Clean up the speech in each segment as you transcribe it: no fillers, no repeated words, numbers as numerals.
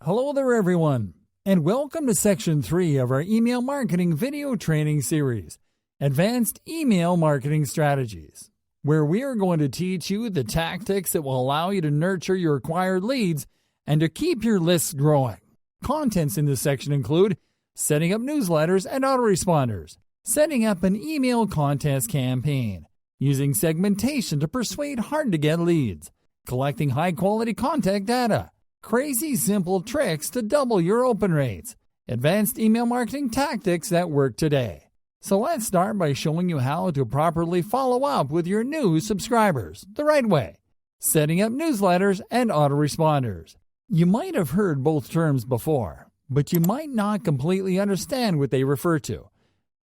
Hello there everyone, and welcome to Section 3 of our email marketing video training series, Advanced Email Marketing Strategies, where we are going to teach you the tactics that will allow you to nurture your acquired leads and to keep your lists growing. Contents in this section include setting up newsletters and autoresponders, setting up an email contest campaign, using segmentation to persuade hard-to-get leads, collecting high-quality contact data, crazy simple tricks to double your open rates, advanced email marketing tactics that work today. So let's start by showing you how to properly follow up with your new subscribers the right way, setting up newsletters and autoresponders. You might have heard both terms before, but you might not completely understand what they refer to.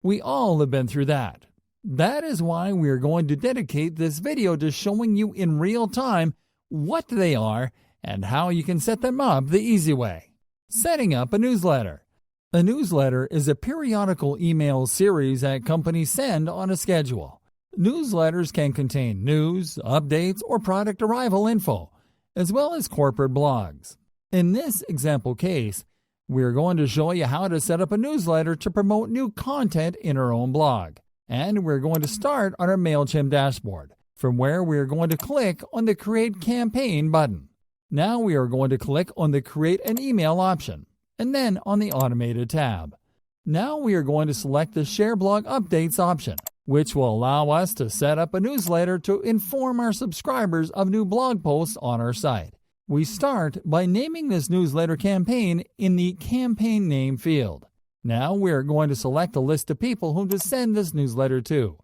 We all have been through that. That is why we are going to dedicate this video to showing you in real time what they are and how you can set them up the easy way. Setting up a newsletter. A newsletter is a periodical email series that companies send on a schedule. Newsletters can contain news, updates, or product arrival info, as well as corporate blogs. In this example case, we are going to show you how to set up a newsletter to promote new content in our own blog. And we're going to start on our MailChimp dashboard, from where we are going to click on the Create Campaign button. Now we are going to click on the Create an Email option, and then on the Automated tab. Now we are going to select the Share Blog Updates option, which will allow us to set up a newsletter to inform our subscribers of new blog posts on our site. We start by naming this newsletter campaign in the Campaign Name field. Now we are going to select a list of people whom to send this newsletter to.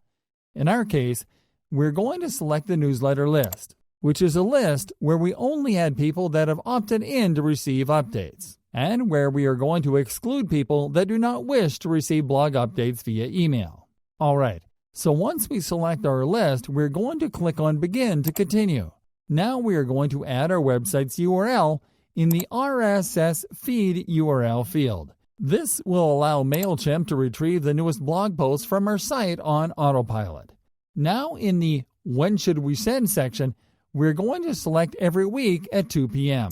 In our case, we're going to select the newsletter list, which is a list where we only add people that have opted in to receive updates, and where we are going to exclude people that do not wish to receive blog updates via email. Alright, so once we select our list, we're going to click on Begin to continue. Now we are going to add our website's URL in the RSS feed URL field. This will allow MailChimp to retrieve the newest blog posts from our site on autopilot. Now in the When Should We Send section, we're going to select every week at 2 p.m.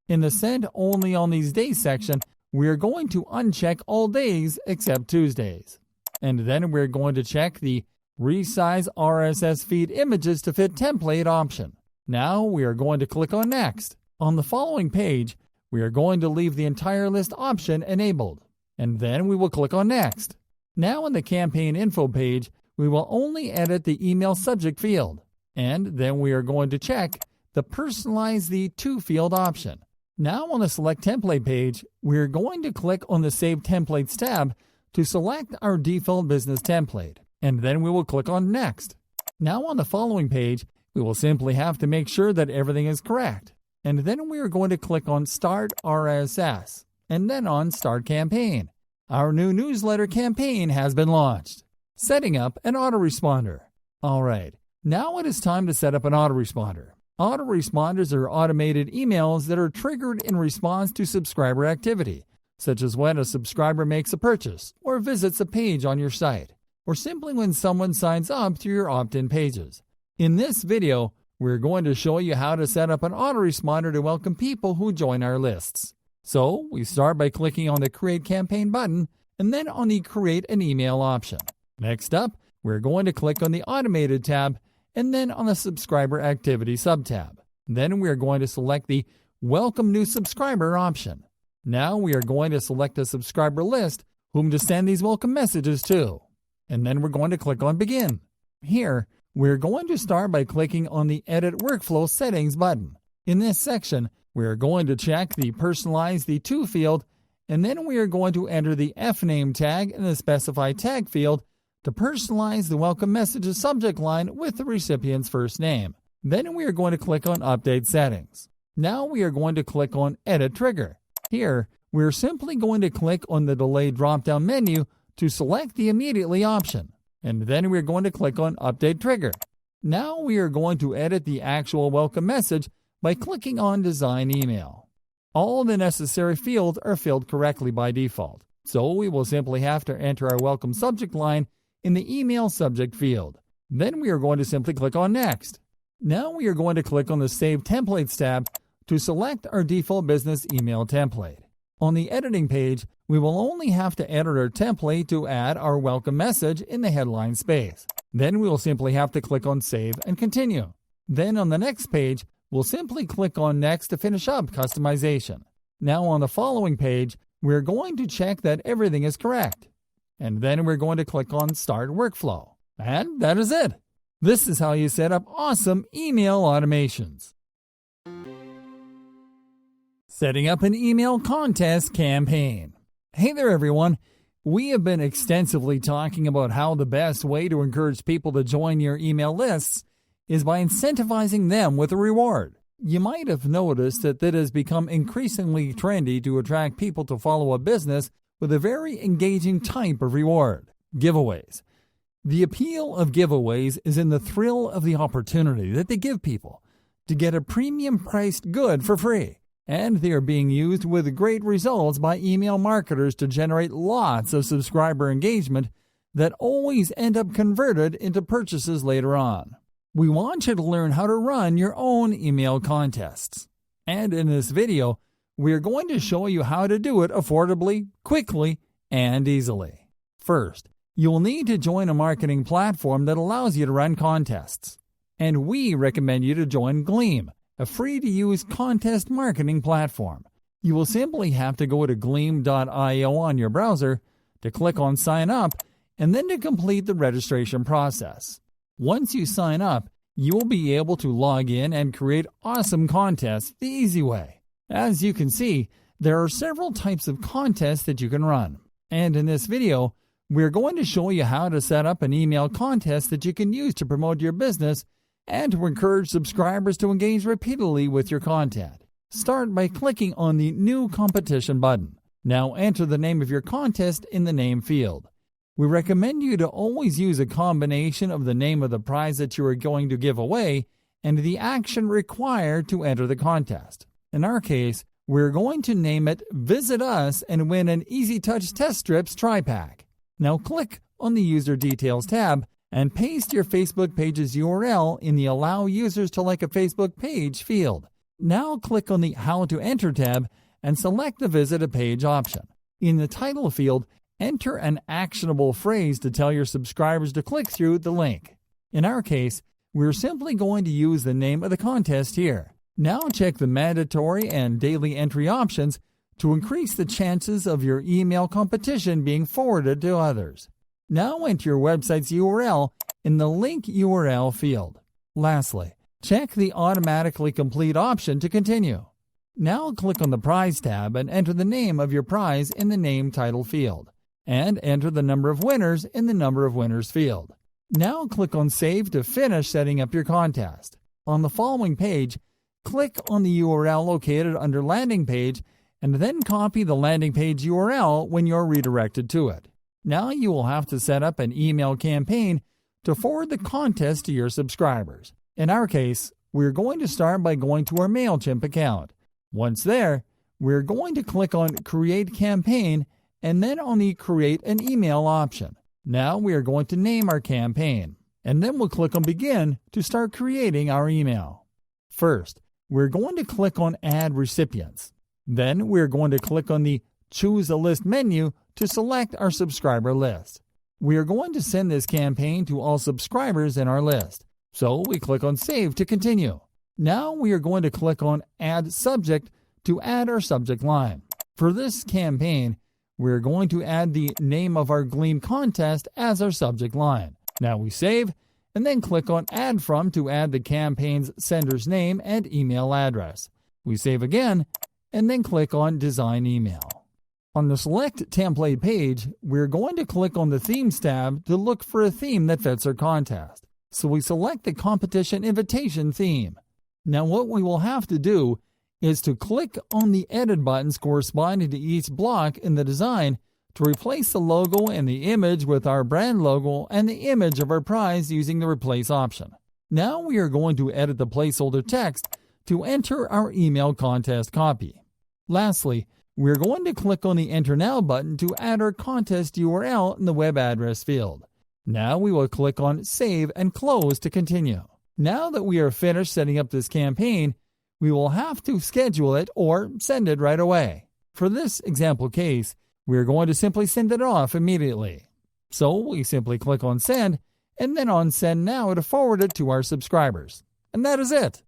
In the Send Only on These Days section, we're going to uncheck all days except Tuesdays. And then we're going to check the Resize RSS feed images to fit template option. Now we are going to click on Next. On the following page, we are going to leave the entire list option enabled. And then we will click on Next. Now in the Campaign Info page, we will only edit the email subject field. And then we are going to check the Personalize the To field option. Now on the Select Template page, we are going to click on the Save Templates tab to select our default business template, and then we will click on Next. Now on the following page, we will simply have to make sure that everything is correct, and then we are going to click on Start RSS, and then on Start Campaign. Our new newsletter campaign has been launched. Setting up an autoresponder. Alright. Now it is time to set up an autoresponder. Autoresponders are automated emails that are triggered in response to subscriber activity, such as when a subscriber makes a purchase or visits a page on your site, or simply when someone signs up through your opt-in pages. In this video, we're going to show you how to set up an autoresponder to welcome people who join our lists. So, we start by clicking on the Create Campaign button and then on the Create an Email option. Next up, we're going to click on the Automated tab and then on the Subscriber Activity subtab. Then we are going to select the Welcome New Subscriber option. Now we are going to select a subscriber list whom to send these welcome messages to. And then we're going to click on Begin. Here, we're going to start by clicking on the Edit Workflow Settings button. In this section, we are going to check the Personalize the To field, and then we are going to enter the FName tag in the Specify Tag field to personalize the welcome messages subject line with the recipient's first name. Then we are going to click on Update Settings. Now we are going to click on Edit Trigger. Here, we are simply going to click on the Delay drop-down menu to select the Immediately option. And then we are going to click on Update Trigger. Now we are going to edit the actual welcome message by clicking on Design Email. All the necessary fields are filled correctly by default, so we will simply have to enter our welcome subject line in the email subject field. Then we are going to simply click on Next. Now we are going to click on the Save Templates tab to select our default business email template. On the editing page, we will only have to edit our template to add our welcome message in the headline space. Then we will simply have to click on Save and Continue. Then on the next page, we'll simply click on Next to finish up customization. Now on the following page, we're going to check that everything is correct. And then we're going to click on Start Workflow. And that is it. This is how you set up awesome email automations. Setting up an email contest campaign. Hey there everyone. We have been extensively talking about how the best way to encourage people to join your email lists is by incentivizing them with a reward. You might have noticed that it has become increasingly trendy to attract people to follow a business with a very engaging type of reward: giveaways. The appeal of giveaways is in the thrill of the opportunity that they give people to get a premium-priced good for free. And they are being used with great results by email marketers to generate lots of subscriber engagement that always end up converted into purchases later on. We want you to learn how to run your own email contests. And in this video, we are going to show you how to do it affordably, quickly, and easily. First, you will need to join a marketing platform that allows you to run contests. And we recommend you to join Gleam, a free-to-use contest marketing platform. You will simply have to go to gleam.io on your browser, to click on Sign Up, and then to complete the registration process. Once you sign up, you will be able to log in and create awesome contests the easy way. As you can see, there are several types of contests that you can run. And in this video, we're going to show you how to set up an email contest that you can use to promote your business and to encourage subscribers to engage repeatedly with your content. Start by clicking on the New Competition button. Now enter the name of your contest in the name field. We recommend you to always use a combination of the name of the prize that you are going to give away and the action required to enter the contest. In our case, we're going to name it Visit Us and win an Easy Touch Test Strips Tri-Pack. Now click on the User Details tab and paste your Facebook page's URL in the Allow Users to Like a Facebook Page field. Now click on the How to Enter tab and select the Visit a Page option. In the title field, enter an actionable phrase to tell your subscribers to click through the link. In our case, we're simply going to use the name of the contest here. Now check the mandatory and daily entry options to increase the chances of your email competition being forwarded to others. Now enter your website's URL in the Link URL field. Lastly, check the Automatically Complete option to continue. Now click on the Prize tab and enter the name of your prize in the Name Title field, and enter the number of winners in the Number of Winners field. Now click on Save to finish setting up your contest. On the following page, click on the URL located under Landing Page and then copy the landing page URL when you're redirected to it. Now you will have to set up an email campaign to forward the contest to your subscribers. In our case, we're going to start by going to our MailChimp account. Once there, we're going to click on Create Campaign and then on the Create an Email option. Now we are going to name our campaign, and then we'll click on Begin to start creating our email. First, we're going to click on Add Recipients. Then we're going to click on the Choose a List menu to select our subscriber list. We are going to send this campaign to all subscribers in our list, so we click on Save to continue. Now we are going to click on Add Subject to add our subject line. For this campaign, we're going to add the name of our Gleam contest as our subject line. Now we save, and then click on Add From to add the campaign's sender's name and email address. We save again, and then click on Design Email. On the Select Template page, we're going to click on the Themes tab to look for a theme that fits our contest. So we select the Competition Invitation theme. Now what we will have to do is to click on the Edit buttons corresponding to each block in the design to replace the logo and the image with our brand logo and the image of our prize using the Replace option. Now we are going to edit the placeholder text to enter our email contest copy. Lastly, we're going to click on the Enter Now button to add our contest URL in the web address field. Now we will click on Save and Close to continue. Now that we are finished setting up this campaign, we will have to schedule it or send it right away. For this example case, we're going to simply send it off immediately. So we simply click on Send and then on Send Now to forward it to our subscribers. And that is it.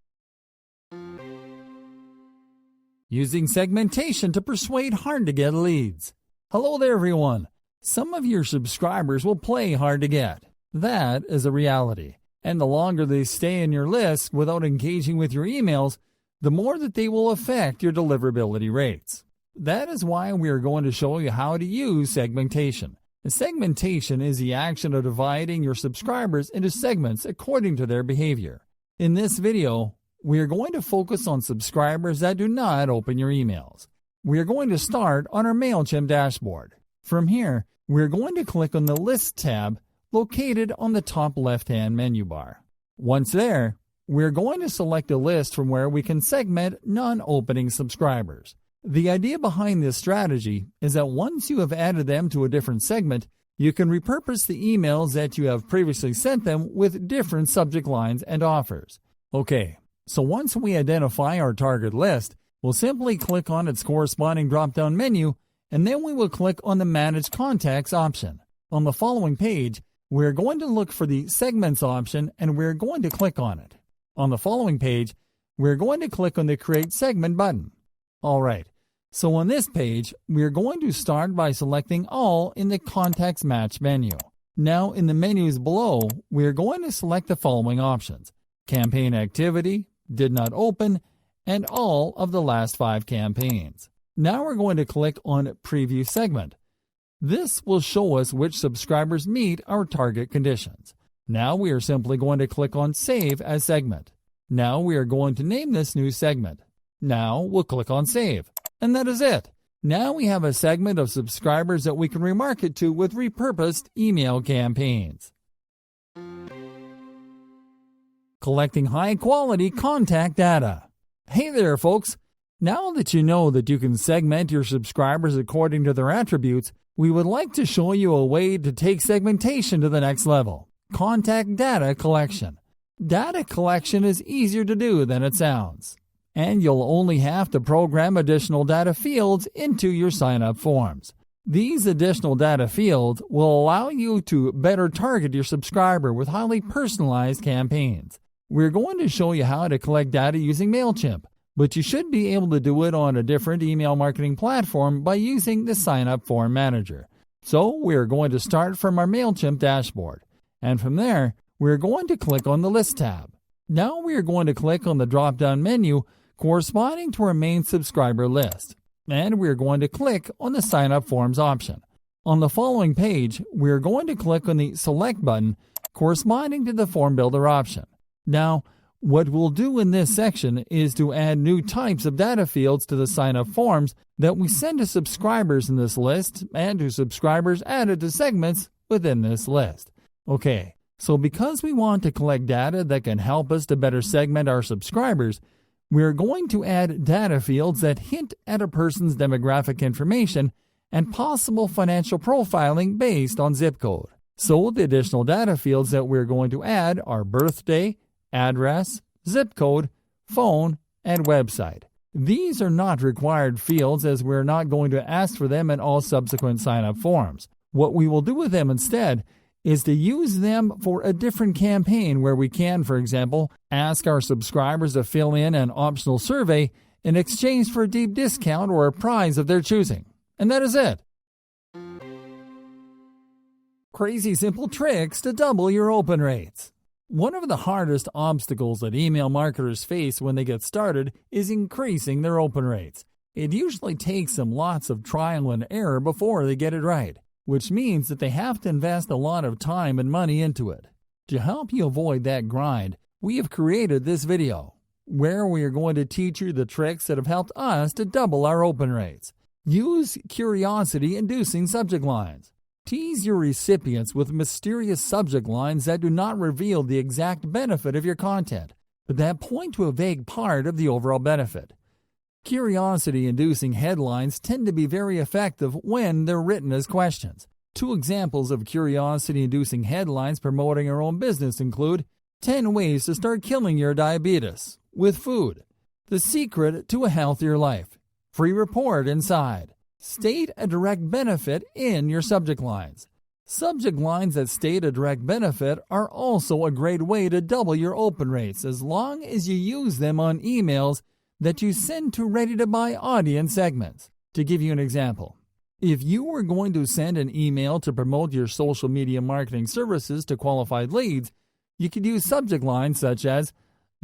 Using segmentation to persuade hard-to-get leads. Hello there, everyone. Some of your subscribers will play hard to get. That is a reality. And the longer they stay in your list without engaging with your emails, the more that they will affect your deliverability rates. That is why we are going to show you how to use segmentation. Segmentation is the action of dividing your subscribers into segments according to their behavior. In this video, we are going to focus on subscribers that do not open your emails. We are going to start on our MailChimp dashboard. From here, we are going to click on the List tab located on the top left-hand menu bar. Once there, we are going to select a list from where we can segment non-opening subscribers. The idea behind this strategy is that once you have added them to a different segment, you can repurpose the emails that you have previously sent them with different subject lines and offers. Okay, so once we identify our target list, we'll simply click on its corresponding drop-down menu, and then we will click on the Manage Contacts option. On the following page, we're going to look for the Segments option, and we're going to click on it. On the following page, we're going to click on the Create Segment button. All right, so on this page, we're going to start by selecting All in the Contacts Match menu. Now, in the menus below, we're going to select the following options: Campaign Activity, Did Not Open, and all of the last 5 campaigns. Now we're going to click on Preview Segment. This will show us which subscribers meet our target conditions. Now we are simply going to click on Save as Segment. Now we are going to name this new segment. Now we'll click on Save. And that is it. Now we have a segment of subscribers that we can remarket to with repurposed email campaigns. Collecting high-quality contact data. Hey there, folks. Now that you know that you can segment your subscribers according to their attributes, we would like to show you a way to take segmentation to the next level: contact data collection. Data collection is easier to do than it sounds, and you'll only have to program additional data fields into your sign-up forms. These additional data fields will allow you to better target your subscriber with highly personalized campaigns. We're going to show you how to collect data using MailChimp, but you should be able to do it on a different email marketing platform by using the Sign-Up Form Manager. So we're going to start from our MailChimp dashboard, and from there, we're going to click on the List tab. Now we are going to click on the drop-down menu corresponding to our main subscriber list, and we're going to click on the Sign-Up Forms option. On the following page, we're going to click on the Select button corresponding to the Form Builder option. Now, what we'll do in this section is to add new types of data fields to the sign-up forms that we send to subscribers in this list and to subscribers added to segments within this list. Okay, so because we want to collect data that can help us to better segment our subscribers, we're going to add data fields that hint at a person's demographic information and possible financial profiling based on zip code. So the additional data fields that we're going to add are birthday, address, zip code, phone, and website. These are not required fields as we're not going to ask for them in all subsequent sign-up forms. What we will do with them instead is to use them for a different campaign where we can, for example, ask our subscribers to fill in an optional survey in exchange for a deep discount or a prize of their choosing. And that is it. Crazy simple tricks to double your open rates. One of the hardest obstacles that email marketers face when they get started is increasing their open rates. It usually takes them lots of trial and error before they get it right, which means that they have to invest a lot of time and money into it. To help you avoid that grind, we have created this video, where we are going to teach you the tricks that have helped us to double our open rates. Use curiosity-inducing subject lines. Tease your recipients with mysterious subject lines that do not reveal the exact benefit of your content, but that point to a vague part of the overall benefit. Curiosity-inducing headlines tend to be very effective when they're written as questions. 2 examples of curiosity-inducing headlines promoting your own business include 10 ways to start killing your diabetes with food. The secret to a healthier life. Free report inside. State a direct benefit in your subject lines. Subject lines that state a direct benefit are also a great way to double your open rates as long as you use them on emails that you send to ready-to-buy audience segments. To give you an example, if you were going to send an email to promote your social media marketing services to qualified leads, you could use subject lines such as,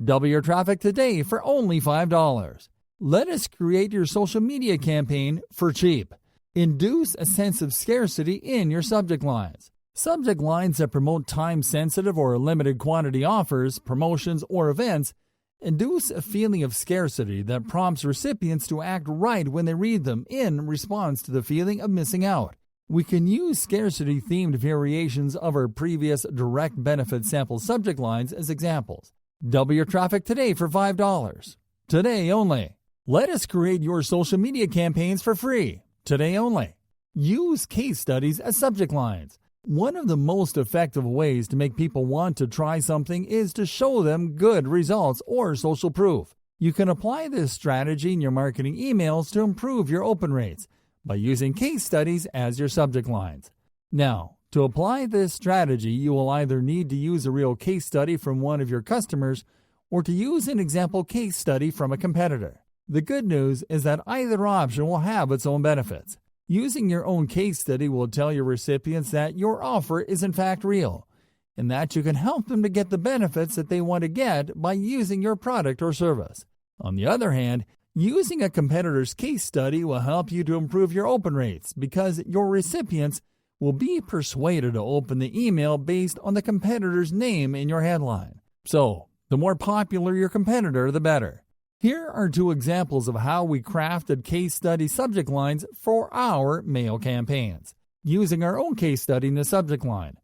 "Double your traffic today for only $5. Let us create your social media campaign for cheap." Induce a sense of scarcity in your subject lines. Subject lines that promote time-sensitive or limited quantity offers, promotions, or events induce a feeling of scarcity that prompts recipients to act right when they read them in response to the feeling of missing out. We can use scarcity-themed variations of our previous direct benefit sample subject lines as examples. Double your traffic today for $5. Today only. Let us create your social media campaigns for free. Today only. Use case studies as subject lines. One of the most effective ways to make people want to try something is to show them good results or social proof. You can apply this strategy in your marketing emails to improve your open rates by using case studies as your subject lines. Now, to apply this strategy, you will either need to use a real case study from one of your customers or to use an example case study from a competitor. The good news is that either option will have its own benefits. Using your own case study will tell your recipients that your offer is in fact real, and that you can help them to get the benefits that they want to get by using your product or service. On the other hand, using a competitor's case study will help you to improve your open rates because your recipients will be persuaded to open the email based on the competitor's name in your headline. So, the more popular your competitor, the better. Here are two examples of how we crafted case study subject lines for our mail campaigns. Using our own case study in the subject line.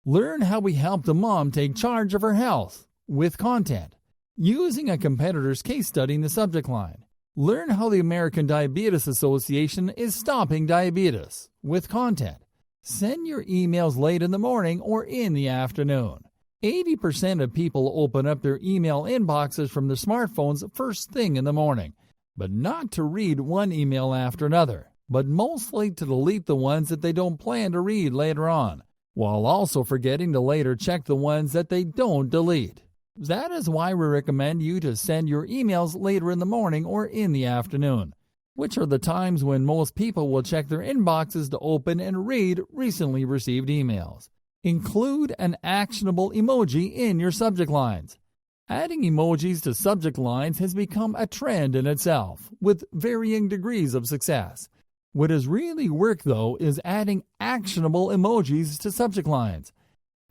Learn how we helped a mom take charge of her health with content. Using a competitor's case study in the subject line. Learn how the American Diabetes Association is stopping diabetes with content. Send your emails late in the morning or in the afternoon. 80% of people open up their email inboxes from their smartphones first thing in the morning, but not to read one email after another, but mostly to delete the ones that they don't plan to read later on, while also forgetting to later check the ones that they don't delete. That is why we recommend you to send your emails later in the morning or in the afternoon, which are the times when most people will check their inboxes to open and read recently received emails. Include an actionable emoji in your subject lines. Adding emojis to subject lines has become a trend in itself, with varying degrees of success. What has really worked, though, is adding actionable emojis to subject lines.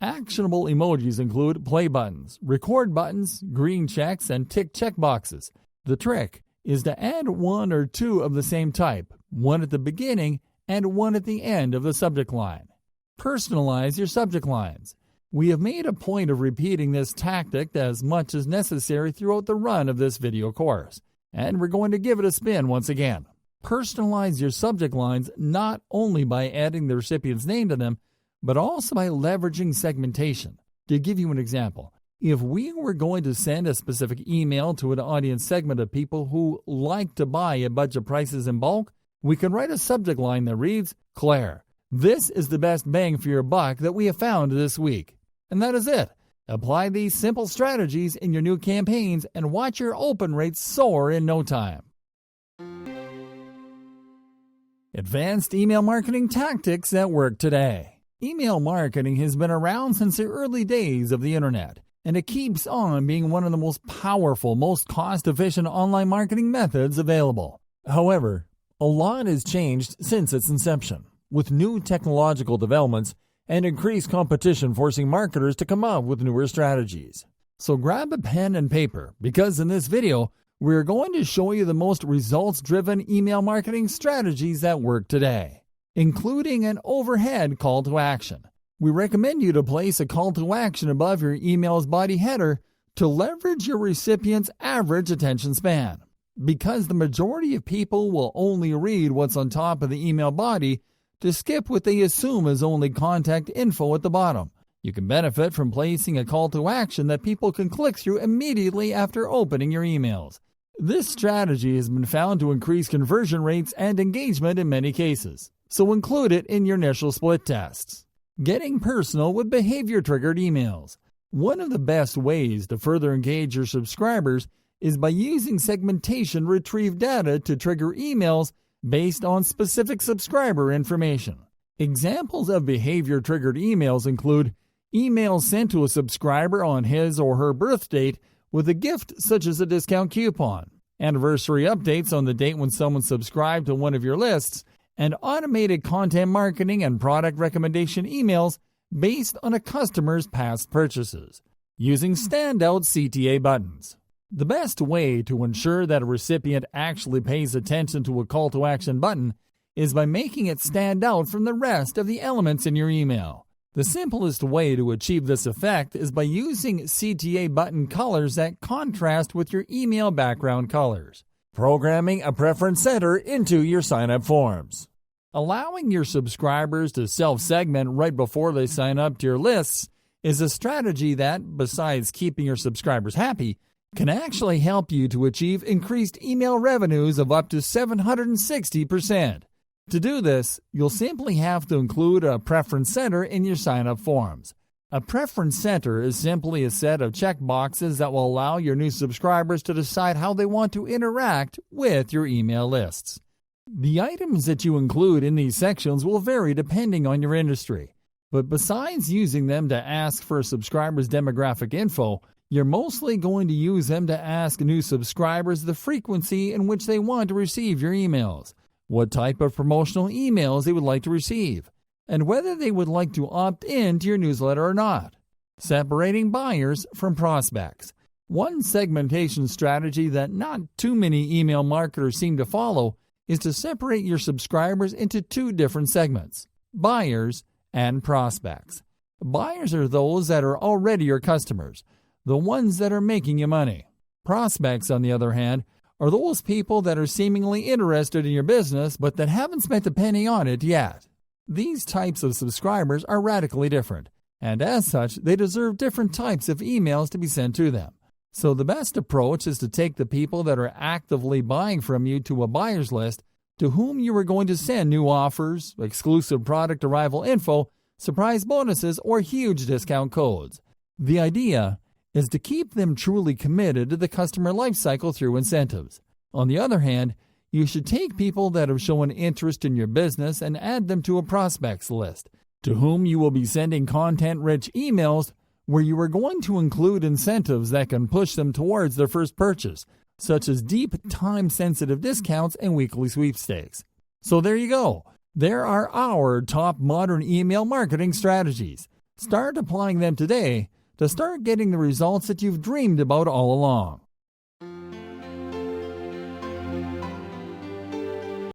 Actionable emojis include play buttons, record buttons, green checks, and tick checkboxes. The trick is to add one or two of the same type, one at the beginning and one at the end of the subject line. Personalize your subject lines. We have made a point of repeating this tactic as much as necessary throughout the run of this video course, and we're going to give it a spin once again. Personalize your subject lines not only by adding the recipient's name to them, but also by leveraging segmentation. To give you an example, if we were going to send a specific email to an audience segment of people who like to buy at budget prices in bulk, we can write a subject line that reads, "Claire, this is the best bang for your buck that we have found this week." And that is it. Apply these simple strategies in your new campaigns and watch your open rates soar in no time. Advanced email marketing tactics that work today. Email marketing has been around since the early days of the internet, and it keeps on being one of the most powerful, most cost-efficient online marketing methods available. However, a lot has changed since its inception, with new technological developments and increased competition forcing marketers to come up with newer strategies. So grab a pen and paper, because in this video, we're going to show you the most results-driven email marketing strategies that work today, including an overhead call to action. We recommend you to place a call to action above your email's body header to leverage your recipient's average attention span. Because the majority of people will only read what's on top of the email body to skip what they assume is only contact info at the bottom. You can benefit from placing a call to action that people can click through immediately after opening your emails. This strategy has been found to increase conversion rates and engagement in many cases, so include it in your initial split tests. Getting personal with behavior-triggered emails. One of the best ways to further engage your subscribers is by using segmentation to retrieve data to trigger emails based on specific subscriber information. Examples of behavior-triggered emails include emails sent to a subscriber on his or her birth date with a gift such as a discount coupon, anniversary updates on the date when someone subscribed to one of your lists, and automated content marketing and product recommendation emails based on a customer's past purchases, using standout CTA buttons. The best way to ensure that a recipient actually pays attention to a call to action button is by making it stand out from the rest of the elements in your email. The simplest way to achieve this effect is by using CTA button colors that contrast with your email background colors. Programming a preference center into your sign-up forms. Allowing your subscribers to self-segment right before they sign up to your lists is a strategy that, besides keeping your subscribers happy, can actually help you to achieve increased email revenues of up to 760%. To do this, you'll simply have to include a preference center in your sign-up forms. A preference center is simply a set of checkboxes that will allow your new subscribers to decide how they want to interact with your email lists. The items that you include in these sections will vary depending on your industry, but besides using them to ask for a subscriber's demographic info, you're mostly going to use them to ask new subscribers the frequency in which they want to receive your emails, what type of promotional emails they would like to receive, and whether they would like to opt in to your newsletter or not. Separating buyers from prospects. One segmentation strategy that not too many email marketers seem to follow is to separate your subscribers into two different segments, buyers and prospects. Buyers are those that are already your customers, the ones that are making you money. Prospects, on the other hand, are those people that are seemingly interested in your business but that haven't spent a penny on it yet. These types of subscribers are radically different, and as such, they deserve different types of emails to be sent to them. So the best approach is to take the people that are actively buying from you to a buyer's list to whom you are going to send new offers, exclusive product arrival info, surprise bonuses, or huge discount codes. The idea is to keep them truly committed to the customer lifecycle through incentives. On the other hand, you should take people that have shown interest in your business and add them to a prospects list, to whom you will be sending content-rich emails where you are going to include incentives that can push them towards their first purchase, such as deep, time-sensitive discounts and weekly sweepstakes. So there you go. There are our top modern email marketing strategies. Start applying them today to start getting the results that you've dreamed about all along.